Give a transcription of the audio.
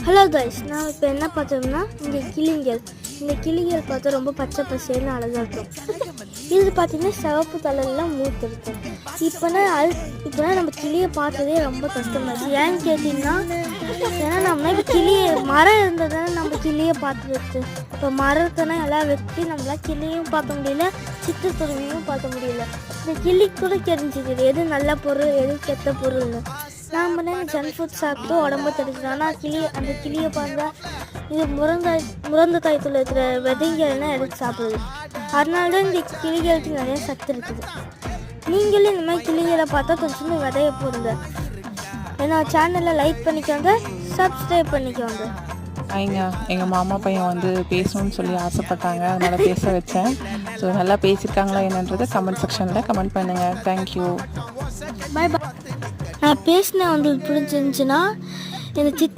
Hello guys, நான் இப்போ என்ன பார்த்தோம்னா இங்கே கிளிங்கள். இந்த கிளிகள் பார்த்தா ரொம்ப பச்சை பசேல்னு அழகாக இருக்கும். இது பார்த்தீங்கன்னா சிவப்பு கலர்லாம் மூத்து இருக்கும். இப்போனா நம்ம கிளியை பார்த்ததே ரொம்ப கஷ்டமாச்சு. ஏன்னு கேட்டிங்கன்னா, ஏன்னா நம்ம இப்போ மரம் இருந்ததுனால நம்ம கிளியை பார்த்துருக்கு. இப்போ மரத்தனா எல்லாம் வெட்டி நம்மளால் கிளியும் பார்க்க முடியல, சிட்டுக்குருவியும் பார்க்க முடியல. இந்த கிளி கூட தெரிஞ்சுக்குது எது நல்ல பொருள் எது கெட்ட பொருள்னு. நாம் ஜங்க் ஃபுட் சாப்பிட்டு உடம்பு தெரிஞ்சிடும். ஆனால் அந்த கிளியை பார்த்தா இது முருங்கை காய்த்துல இருக்கிற விதைகள்லாம் எடுத்து சாப்பிடுது. அதனால தான் இந்த கிளிகளுக்கு நிறைய சத்து இருக்குது. நீங்களும் இந்த மாதிரி கிளிகளை பார்த்தா கொஞ்சம் விதைய போடுங்க. என்னோட சேனலை லைக் பண்ணிக்கோங்க, சப்ஸ்கிரைப் பண்ணிக்கோங்க. எங்கள் மாமா பையன் வந்து பேசணும்னு சொல்லி ஆசைப்பட்டாங்க, அதனால் பேச வச்சேன். ஸோ நல்லா பேசியிருக்காங்களா என்னன்றதை கமெண்ட் செக்ஷனில் கமெண்ட் பண்ணுங்கள். தேங்க்யூ, பாய் பாய். நான் பேசினேன் உங்களுக்கு பிடிச்சிருந்துச்சுன்னா என்னை சித்தி